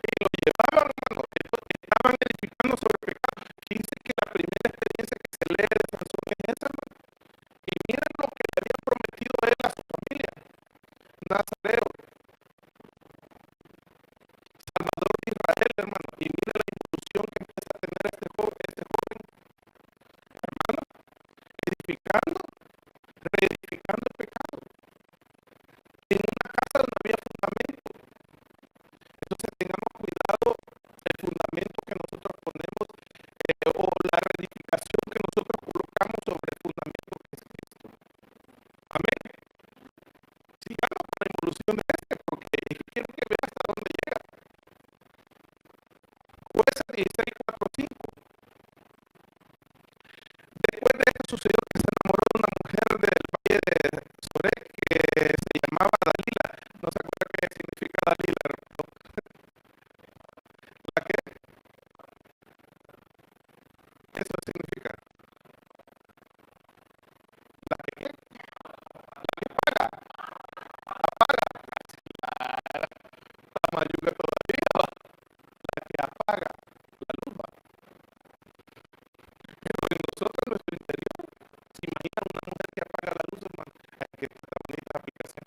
[SPEAKER 1] y lo llevaban, hermano, estaban edificando sobre el pecado. Dice que la primera experiencia que se lee de Sansón es esa, hermano, y miren lo que le había prometido él a su familia, Nazareo, Salvador de Israel, hermano, y mire la involución que empieza a tener este joven, hermano, edificando, reedificando el pecado, en una casa donde había fundamento. Entonces tengamos cuidado el fundamento que nosotros ponemos o la reedificación que nosotros colocamos sobre el fundamento que es Cristo. Amén. Sigamos con la involución de porque quiero que vea hasta dónde llega. Jueces 16:4-5. Después de esto sucedió que se enamoró de una mujer del valle de Sorek que se llamaba Dalila. No se acuerda qué significa Dalila, hermano. ¿La qué? Eso significa. ¿La que qué? La que paga. Apaga. La mayuga todavía. La que apaga la luz. Pero en nosotros, en nuestro interior, se imagina una mujer que apaga la luz, hermano. Ay, qué bonita aplicación.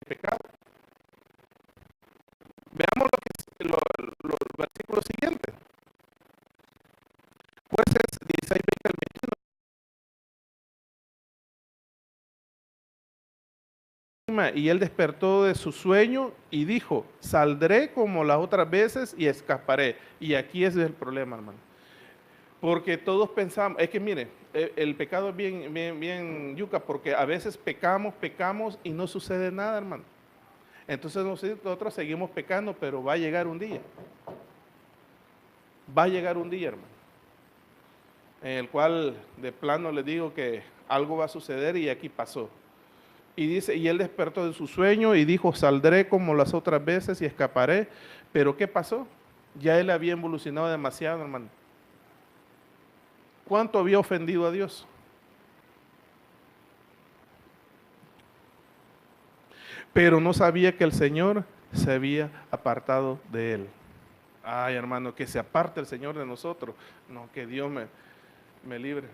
[SPEAKER 1] pecado. Veamos lo que es los versículos siguientes. Jueces 16, 20 al 21. Y él despertó de su sueño y dijo, saldré como las otras veces y escaparé. Y aquí ese es el problema, hermano. Porque todos pensamos, es que mire, el pecado es bien yuca, porque a veces pecamos y no sucede nada, hermano. Entonces nosotros seguimos pecando, pero va a llegar un día. Va a llegar un día, hermano, en el cual de plano le digo que algo va a suceder y aquí pasó. Y dice, y él despertó de su sueño y dijo, saldré como las otras veces y escaparé. Pero ¿qué pasó? Ya él había evolucionado demasiado, hermano. ¿Cuánto había ofendido a Dios? Pero no sabía que el Señor se había apartado de él. Ay, hermano, que se aparte el Señor de nosotros. No, que Dios me libre.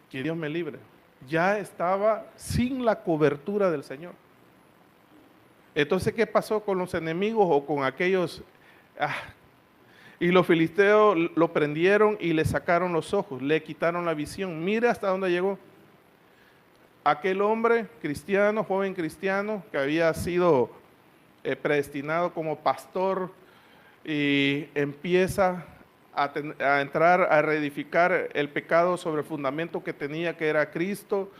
[SPEAKER 1] Que Dios me libre. Ya estaba sin la cobertura del Señor. Entonces, ¿qué pasó con los enemigos o con aquellos? Y los filisteos lo prendieron y le sacaron los ojos, le quitaron la visión. Mira hasta dónde llegó. Aquel hombre cristiano, joven cristiano, que había sido predestinado como pastor y empieza a entrar a reedificar el pecado sobre el fundamento que tenía, que era Cristo.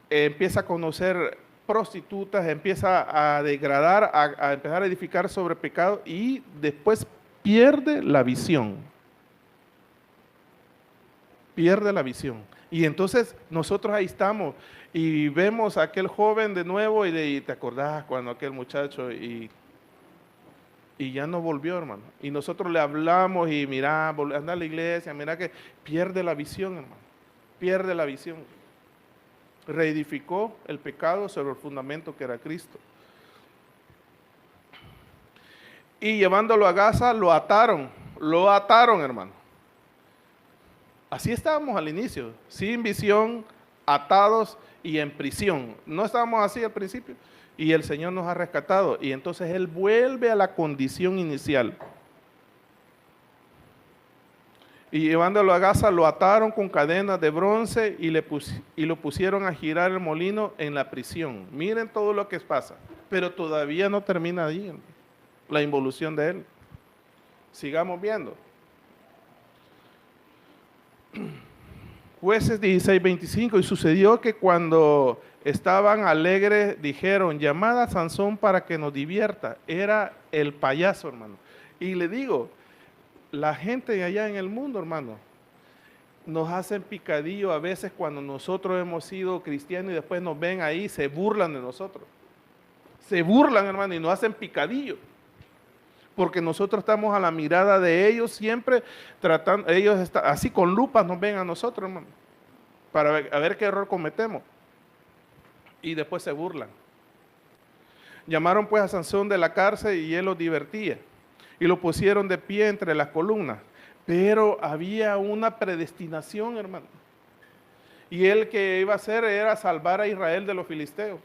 [SPEAKER 1] Empieza a conocer prostitutas, empieza a degradar, a empezar a edificar sobre pecado y después pierde la visión. Pierde la visión. Y entonces nosotros ahí estamos y vemos a aquel joven de nuevo y te acordás cuando aquel muchacho y ya no volvió, hermano. Y nosotros le hablamos y mira, anda a la iglesia, mira que pierde la visión, hermano. Pierde la visión. Reedificó el pecado sobre el fundamento que era Cristo. Y llevándolo a Gaza, lo ataron, hermano. Así estábamos al inicio, sin visión, atados y en prisión. No estábamos así al principio. Y el Señor nos ha rescatado. Y entonces Él vuelve a la condición inicial. Y llevándolo a Gaza, lo ataron con cadenas de bronce y lo pusieron a girar el molino en la prisión. Miren todo lo que pasa. Pero todavía no termina allí la involución de Él. Sigamos viendo. Jueces 16, 25. Y sucedió que cuando estaban alegres, dijeron, llamad a Sansón para que nos divierta. Era el payaso, hermano. Y le digo, la gente allá en el mundo, hermano, nos hacen picadillo a veces cuando nosotros hemos sido cristianos y después nos ven ahí, se burlan de nosotros. Se burlan, hermano, y nos hacen picadillo. Porque nosotros estamos a la mirada de ellos siempre, tratando, ellos así con lupas nos ven a nosotros, hermano, para ver qué error cometemos. Y después se burlan. Llamaron pues a Sansón de la cárcel y él los divertía. Y lo pusieron de pie entre las columnas. Pero había una predestinación, hermano. Y él que iba a hacer era salvar a Israel de los filisteos.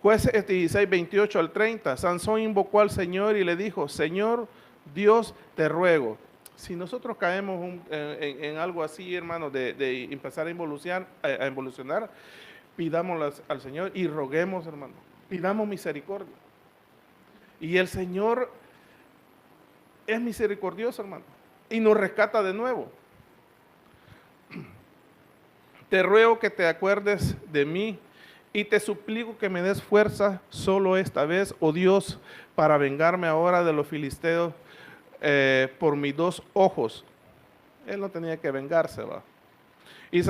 [SPEAKER 1] Jueces 16, 28 al 30. Sansón invocó al Señor y le dijo, Señor Dios, te ruego. Si nosotros caemos en algo así, hermano, de empezar a involucionar, pidámoslo al Señor y roguemos, hermano. Pidamos misericordia. Y el Señor es misericordioso, hermano. Y nos rescata de nuevo. Te ruego que te acuerdes de mí. Y te suplico que me des fuerza solo esta vez, oh Dios, para vengarme ahora de los filisteos por mis dos ojos. Él no tenía que vengarse, ¿va? Y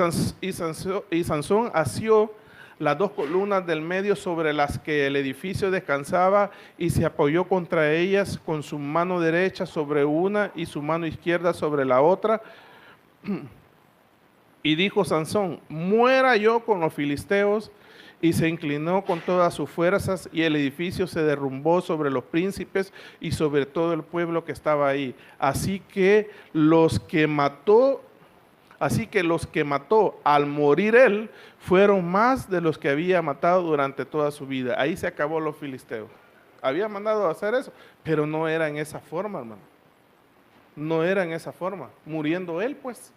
[SPEAKER 1] Sansón asió las dos columnas del medio sobre las que el edificio descansaba y se apoyó contra ellas con su mano derecha sobre una y su mano izquierda sobre la otra. Y dijo Sansón, muera yo con los filisteos. Y se inclinó con todas sus fuerzas y el edificio se derrumbó sobre los príncipes y sobre todo el pueblo que estaba ahí. Así que los que mató Así que los que mató al morir él fueron más de los que había matado durante toda su vida. Ahí se acabó los filisteos. Había mandado a hacer eso, pero no era en esa forma, hermano. No era en esa forma, muriendo él, pues.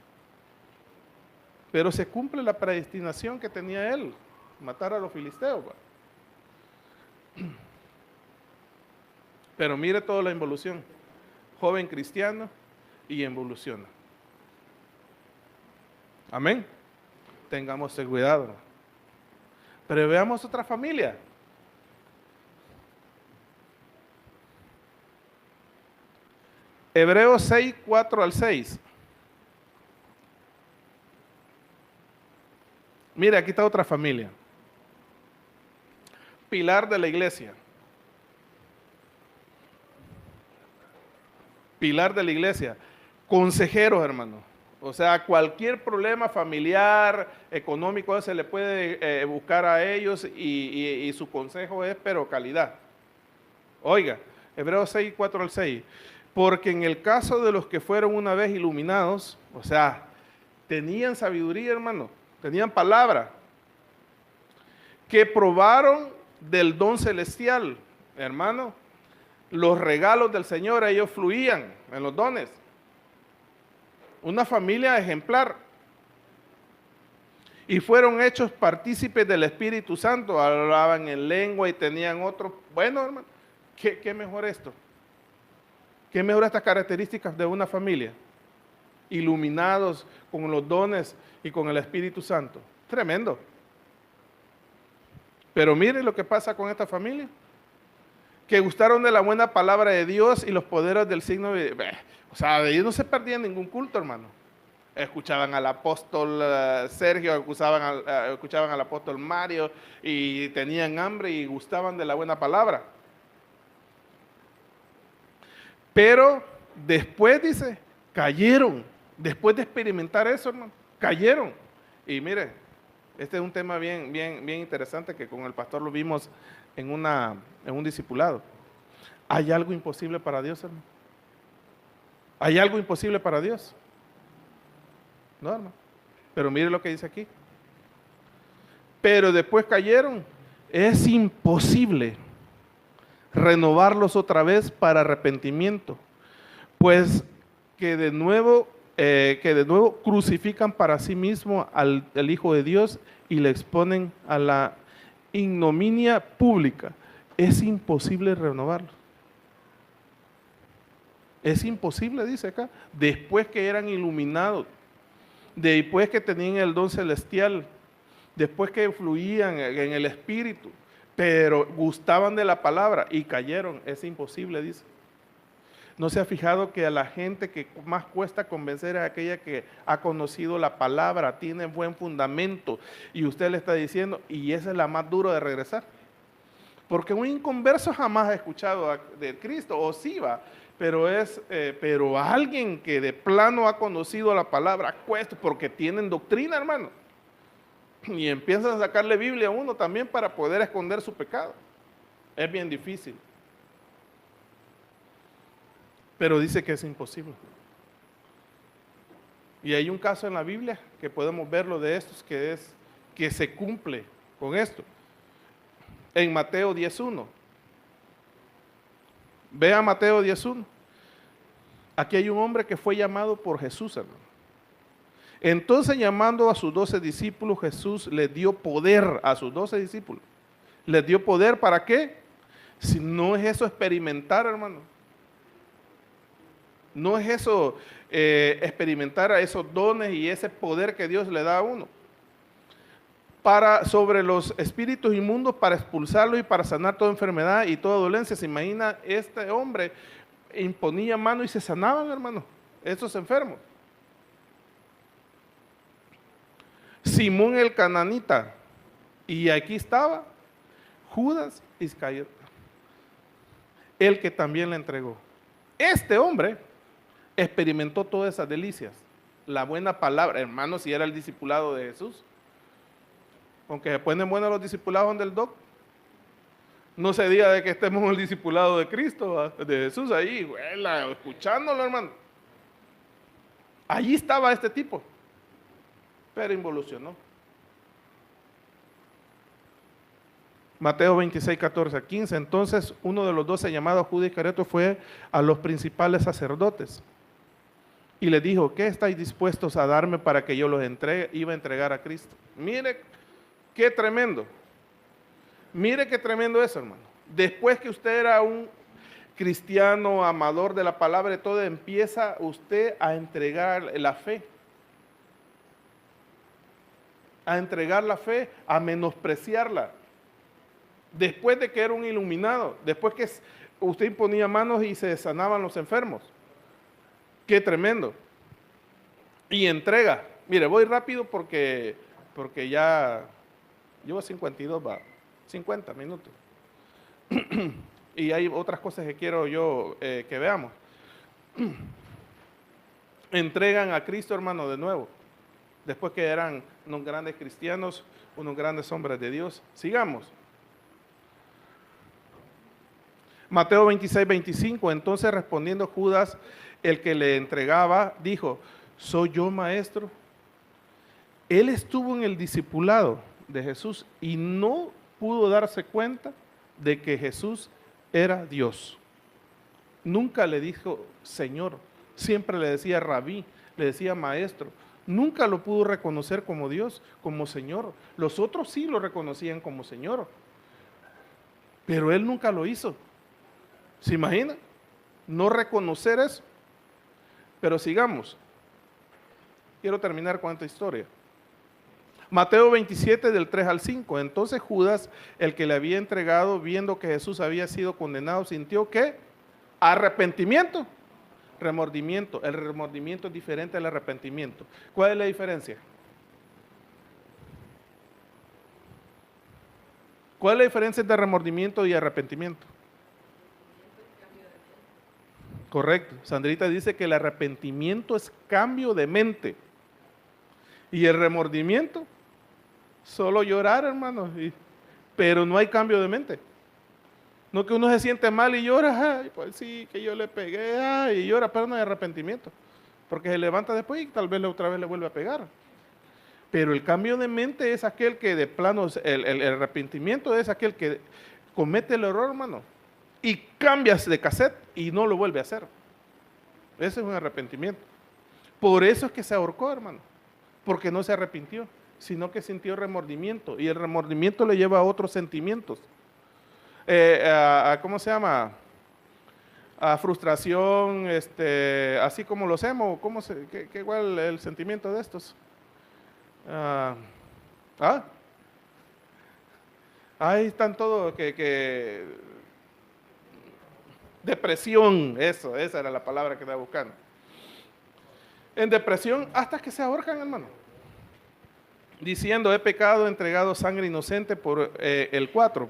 [SPEAKER 1] Pero se cumple la predestinación que tenía él, matar a los filisteos. Pero mire toda la involución. Joven cristiano y evoluciona. Amén. Tengamos ese cuidado. Pero veamos otra familia. Hebreos 6, 4 al 6. Mira, aquí está otra familia. Pilar de la iglesia. Pilar de la iglesia. Consejeros, hermano. O sea, cualquier problema familiar, económico, se le puede buscar a ellos y su consejo es, pero calidad. Oiga, Hebreos 6, 4 al 6. Porque en el caso de los que fueron una vez iluminados, o sea, tenían sabiduría, hermano, tenían palabra, que probaron del don celestial, hermano, los regalos del Señor, ellos fluían en los dones. Una familia ejemplar. Y fueron hechos partícipes del Espíritu Santo, hablaban en lengua y tenían otro. Bueno, hermano, ¿qué mejor esto? ¿Qué mejor estas características de una familia? Iluminados con los dones y con el Espíritu Santo. Tremendo. Pero mire lo que pasa con esta familia. Que gustaron de la buena palabra de Dios y los poderes del signo de... O sea, de ellos no se perdía ningún culto, hermano. Escuchaban al apóstol Sergio, escuchaban al apóstol Mario y tenían hambre y gustaban de la buena palabra. Pero después, dice, cayeron. Después de experimentar eso, hermano, cayeron. Y mire, este es un tema bien interesante que con el pastor lo vimos en un discipulado. ¿Hay algo imposible para Dios, hermano? ¿Hay algo imposible para Dios? No, hermano. Pero mire lo que dice aquí. Pero después cayeron. Es imposible renovarlos otra vez para arrepentimiento, pues que de nuevo crucifican para sí mismo al Hijo de Dios y le exponen a la ignominia pública. Es imposible renovarlos. Es imposible, dice acá, después que eran iluminados, después que tenían el don celestial, después que fluían en el Espíritu, pero gustaban de la palabra y cayeron. Es imposible, dice. ¿No se ha fijado que a la gente que más cuesta convencer es aquella que ha conocido la palabra, tiene buen fundamento, y usted le está diciendo, y esa es la más dura de regresar? Porque un inconverso jamás ha escuchado de Cristo, o sí va, pero alguien que de plano ha conocido la palabra cuesta, porque tienen doctrina, hermano. Y empiezan a sacarle Biblia a uno también para poder esconder su pecado. Es bien difícil. Pero dice que es imposible. Y hay un caso en la Biblia que podemos verlo de estos que se cumple con esto. En Mateo 10:1. Vea Mateo 10:1. Aquí hay un hombre que fue llamado por Jesús, hermano. Entonces, llamando a sus 12 discípulos, Jesús les dio poder a sus 12 discípulos. ¿Les dio poder para qué? Si no es eso experimentar, hermano. No es eso experimentar a esos dones y ese poder que Dios le da a uno. Sobre los espíritus inmundos, para expulsarlos y para sanar toda enfermedad y toda dolencia. Se imagina, este hombre imponía mano y se sanaban, hermano, estos enfermos. Simón el cananita, y aquí estaba Judas Iscariote, el que también le entregó. Este hombre experimentó todas esas delicias, la buena palabra, hermano, si era el discipulado de Jesús. Aunque se ponen buenos los discipulados del doc, no se diga de que estemos en el discipulado de Cristo, de Jesús ahí, escuchándolo, hermano. Allí estaba este tipo. pero involucionó. Mateo 26, 14 a 15. Entonces uno de los 12 llamado Judas Iscariote fue a los principales sacerdotes y les dijo, ¿qué estáis dispuestos a darme para que yo los entregue? Iba a entregar a Cristo. Mire qué tremendo. Mire qué tremendo eso, hermano. Después que usted era un cristiano, amador de la palabra de todo, empieza usted a entregar la fe. A entregar la fe, a menospreciarla. Después de que era un iluminado, después que usted imponía manos y se sanaban los enfermos. Qué tremendo. Y entrega. Mire, voy rápido porque ya llevo 50 minutos. Y hay otras cosas que quiero yo que veamos. Entregan a Cristo, hermano, de nuevo. Después que eran unos grandes cristianos, unos grandes hombres de Dios. Sigamos. Mateo 26, 25. Entonces respondiendo Judas, el que le entregaba, dijo, ¿soy yo, maestro? Él estuvo en el discipulado de Jesús y no pudo darse cuenta de que Jesús era Dios. Nunca le dijo Señor, siempre le decía Rabí, le decía maestro. Nunca lo pudo reconocer como Dios, como Señor. Los otros sí lo reconocían como Señor, pero él nunca lo hizo. ¿Se imagina? No reconocer eso. Pero sigamos. Quiero terminar con esta historia. Mateo 27 del 3 al 5. Entonces Judas, el que le había entregado, viendo que Jesús había sido condenado, sintió que arrepentimiento, remordimiento. El remordimiento es diferente al arrepentimiento. ¿Cuál es la diferencia? ¿Cuál es la diferencia entre remordimiento y arrepentimiento? Correcto. Sandrita dice que el arrepentimiento es cambio de mente. Y el remordimiento, solo llorar, hermano. Pero no hay cambio de mente. No que uno se siente mal y llora, ay, pues sí, que yo le pegué, ay, y llora, pero no hay arrepentimiento. Porque se levanta después y tal vez otra vez le vuelve a pegar. Pero el cambio de mente es aquel que de plano, el arrepentimiento es aquel que comete el error, hermano. Y cambias de cassette y no lo vuelve a hacer. Ese es un arrepentimiento. Por eso es que se ahorcó, hermano. Porque no se arrepintió, sino que sintió remordimiento. Y el remordimiento le lleva a otros sentimientos. ¿Cómo se llama? A frustración, así como lo hacemos. ¿Qué igual el sentimiento de estos? Ahí están todos depresión, esa era la palabra que estaba buscando. En depresión hasta que se ahorcan, hermano. Diciendo, he pecado, he entregado sangre inocente por el 4.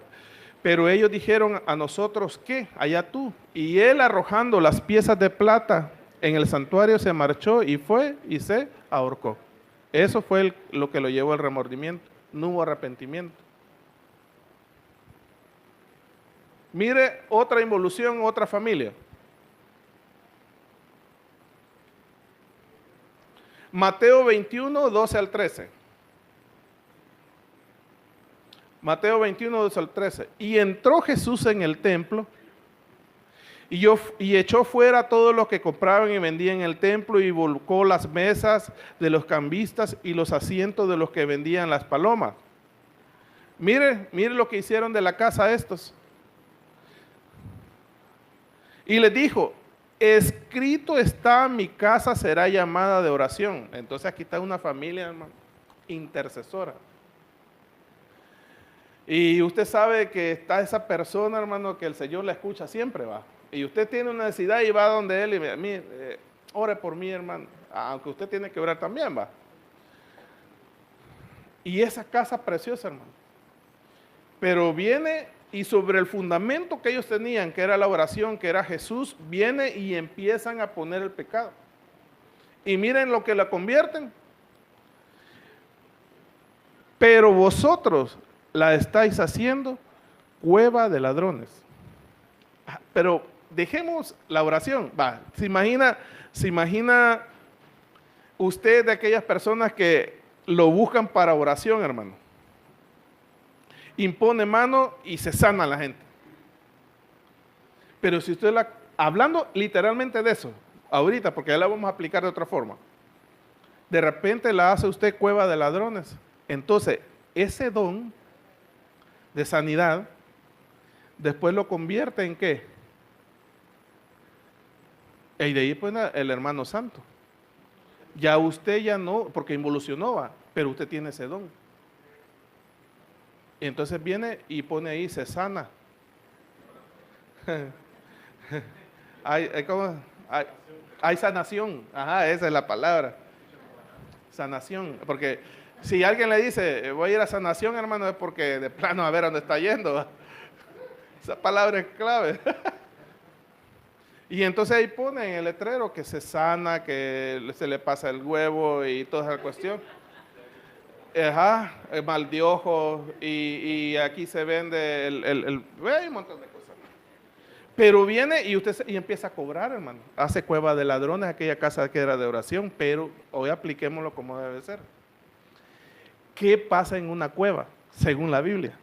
[SPEAKER 1] Pero ellos dijeron a nosotros, ¿qué? Allá tú. Y él, arrojando las piezas de plata en el santuario, se marchó y fue y se ahorcó. Eso fue lo que lo llevó al remordimiento. No hubo arrepentimiento. Mire otra involución, otra familia. Mateo 21, 12 al 13. Mateo 21, 12 al 13. Y entró Jesús en el templo y echó fuera a todos los que compraban y vendían en el templo y volcó las mesas de los cambistas y los asientos de los que vendían las palomas. Mire lo que hicieron de la casa estos. Y les dijo, escrito está, mi casa será llamada de oración. Entonces aquí está una familia, hermano, intercesora. Y usted sabe que está esa persona, hermano, que el Señor la escucha siempre, va. Y usted tiene una necesidad y va donde Él y me ore por mí, hermano. Aunque usted tiene que orar también, va. Y esa casa preciosa, hermano. Pero viene y sobre el fundamento que ellos tenían, que era la oración, que era Jesús, viene y empiezan a poner el pecado. Y miren lo que la convierten. Pero vosotros la estáis haciendo cueva de ladrones. Pero dejemos la oración. Va, se imagina usted de aquellas personas que lo buscan para oración, hermano. Impone mano y se sana la gente. Pero si usted hablando literalmente de eso, ahorita, porque ya la vamos a aplicar de otra forma, de repente la hace usted cueva de ladrones. Entonces, ese don de sanidad, después lo convierte en ¿qué? Y de ahí pues el hermano santo. Ya usted ya no, porque involucionó, va, pero usted tiene ese don. Y entonces viene y pone ahí, se sana. Hay sanación, ajá, esa es la palabra. Sanación, porque si alguien le dice, voy a ir a sanación, hermano, es porque de plano a ver dónde está yendo. Esa palabra es clave. Y entonces ahí pone en el letrero que se sana, que se le pasa el huevo y toda esa cuestión. Ajá, el mal de ojo, y aquí se vende hay un montón de cosas. Pero viene y usted y empieza a cobrar, hermano. Hace cueva de ladrones, aquella casa que era de oración, pero hoy apliquémoslo como debe ser. ¿Qué pasa en una cueva, según la Biblia?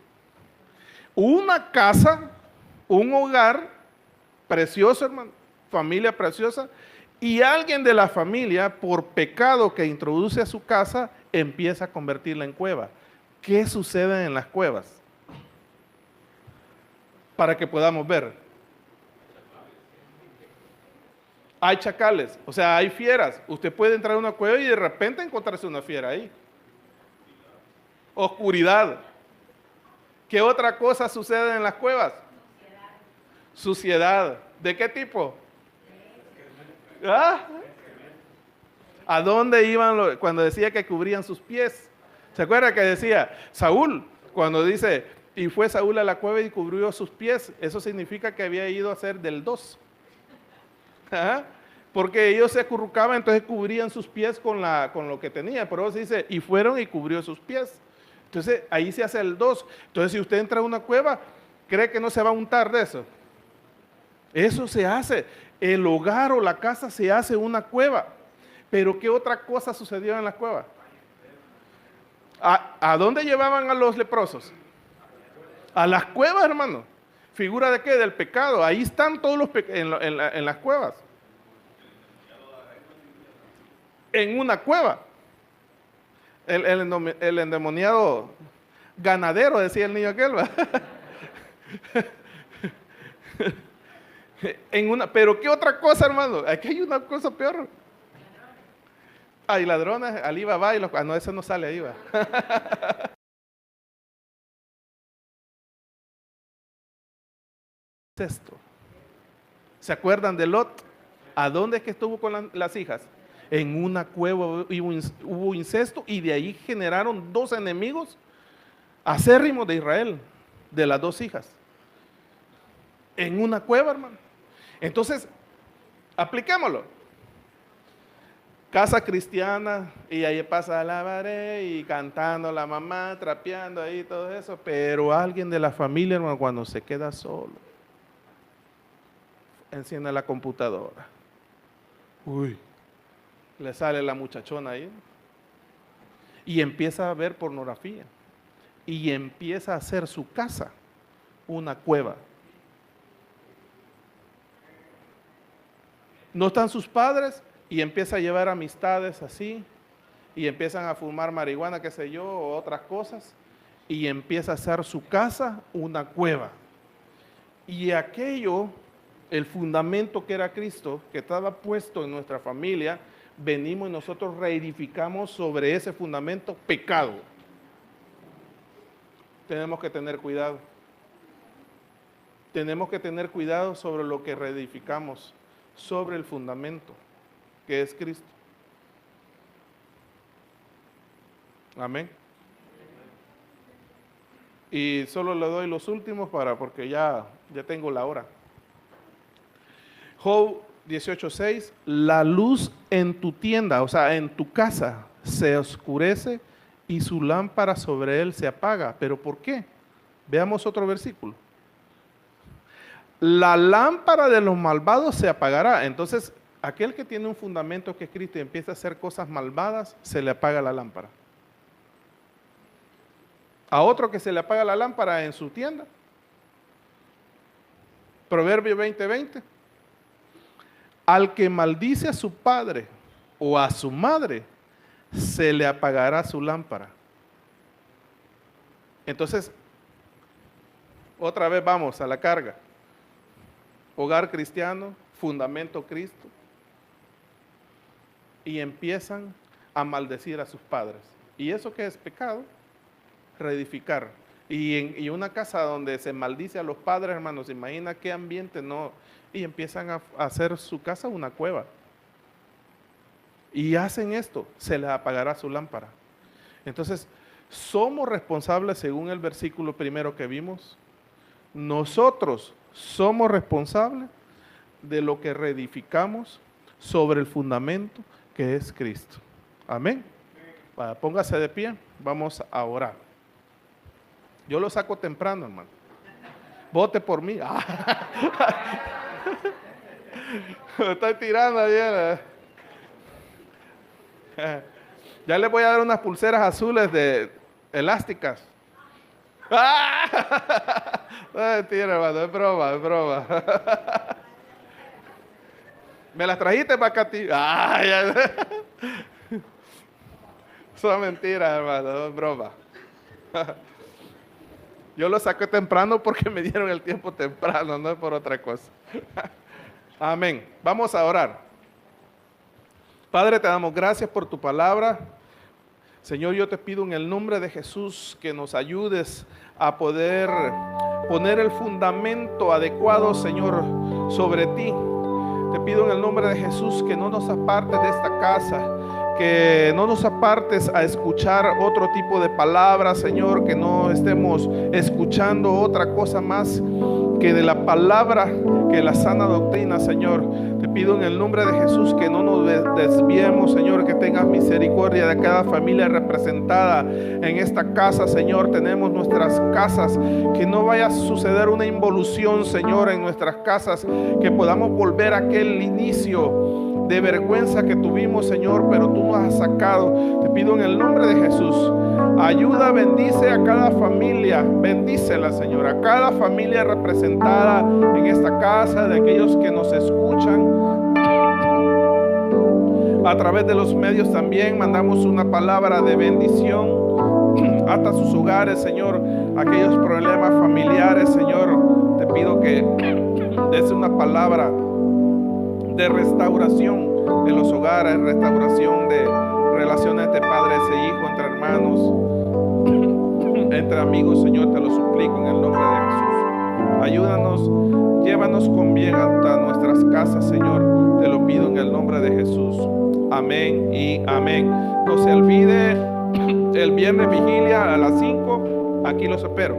[SPEAKER 1] Una casa, un hogar precioso, hermano, familia preciosa, y alguien de la familia, por pecado que introduce a su casa, empieza a convertirla en cueva. ¿Qué sucede en las cuevas? Para que podamos ver. Hay chacales, o sea, hay fieras. Usted puede entrar a una cueva y de repente encontrarse una fiera ahí. Oscuridad. ¿Qué otra cosa sucede en las cuevas? Suciedad. ¿De qué tipo? ¿Ah? ¿A dónde iban cuando decía que cubrían sus pies? ¿Se acuerda que decía Saúl? Cuando dice, y fue Saúl a la cueva y cubrió sus pies, eso significa que había ido a hacer del 2. ¿Ah? Porque ellos se acurrucaban, entonces cubrían sus pies con lo que tenían. Por eso se dice, y fueron y cubrió sus pies. Entonces ahí se hace el 2. Entonces si usted entra a una cueva, ¿cree que no se va a untar de eso? Eso se hace. El hogar o la casa se hace una cueva. Pero ¿qué otra cosa sucedió en la cueva? ¿A dónde llevaban a los leprosos? A las cuevas, hermano. ¿Figura de qué? Del pecado. Ahí están todos los pecados en las cuevas. En una cueva. El endemoniado ganadero, decía el niño aquel. Pero ¿qué otra cosa, hermano? Aquí hay una cosa peor. Hay ladrones, Alibaba no, eso no sale ahí, va. Esto. ¿Se acuerdan de Lot? ¿A dónde es que estuvo con las hijas? En una cueva hubo incesto y de ahí generaron 2 enemigos acérrimos de Israel, de las 2 hijas. En una cueva, hermano. Entonces, apliquémoslo. Casa cristiana, y ahí pasa alabaré y cantando la mamá, trapeando ahí todo eso, pero alguien de la familia, hermano, cuando se queda solo, enciende la computadora. Uy, le sale la muchachona ahí y empieza a ver pornografía y empieza a hacer su casa una cueva. No están sus padres y empieza a llevar amistades así y empiezan a fumar marihuana, qué sé yo, o otras cosas, y empieza a hacer su casa una cueva. Y aquello, el fundamento que era Cristo, que estaba puesto en nuestra familia, venimos y nosotros reedificamos sobre ese fundamento pecado. Tenemos que tener cuidado. Tenemos que tener cuidado sobre lo que reedificamos, sobre el fundamento que es Cristo. Amén. Y solo le doy los últimos porque ya tengo la hora. Job 18:6, la luz en tu tienda, o sea, en tu casa, se oscurece y su lámpara sobre él se apaga. ¿Pero por qué? Veamos otro versículo. La lámpara de los malvados se apagará. Entonces, aquel que tiene un fundamento que es Cristo y empieza a hacer cosas malvadas, se le apaga la lámpara. A otro que se le apaga la lámpara en su tienda. Proverbio 20:20. Al que maldice a su padre o a su madre, se le apagará su lámpara. Entonces, otra vez vamos a la carga. Hogar cristiano, fundamento Cristo. Y empiezan a maldecir a sus padres. ¿Y eso qué es pecado? Reedificar. Y una casa donde se maldice a los padres, hermanos, imagina qué ambiente no. Y empiezan a hacer su casa una cueva. Y hacen esto, se les apagará su lámpara. Entonces, somos responsables, según el versículo primero que vimos, nosotros somos responsables de lo que reedificamos sobre el fundamento que es Cristo. Amén. Póngase de pie, vamos a orar. Yo lo saco temprano, hermano. Vote por mí. Me estoy tirando ayer. Ya les voy a dar unas pulseras azules de elásticas. No es mentira, hermano, es broma, es broma. ¿Me las trajiste para acá, tío? Son mentiras, hermano, no es broma. Yo lo saqué temprano porque me dieron el tiempo temprano, no es por otra cosa. Amén. Vamos a orar. Padre, te damos gracias por tu palabra. Señor, yo te pido en el nombre de Jesús que nos ayudes a poder poner el fundamento adecuado, Señor, sobre ti. Te pido en el nombre de Jesús que no nos apartes de esta casa, que no nos apartes a escuchar otro tipo de palabras, Señor, que no estemos escuchando otra cosa más que de la palabra, que la sana doctrina, Señor. Te pido en el nombre de Jesús que no nos desviemos, Señor, que tengas misericordia de cada familia representada en esta casa, Señor. Tenemos nuestras casas, que no vaya a suceder una involución, Señor, en nuestras casas, que podamos volver a aquel inicio de vergüenza que tuvimos, Señor, pero tú nos has sacado. Te pido en el nombre de Jesús, ayuda, bendice a cada familia, bendícela, Señor, a cada familia representada en esta casa, de aquellos que nos escuchan a través de los medios también. Mandamos una palabra de bendición hasta sus hogares, Señor, aquellos problemas familiares, Señor, te pido que des una palabra de restauración en los hogares, restauración de relaciones de padres e hijos, entre hermanos, entre amigos, Señor, te lo suplico en el nombre de Jesús. Ayúdanos, llévanos con bien hasta nuestras casas, Señor, te lo pido en el nombre de Jesús. Amén y amén. No se olvide el viernes vigilia a las 5, aquí los espero.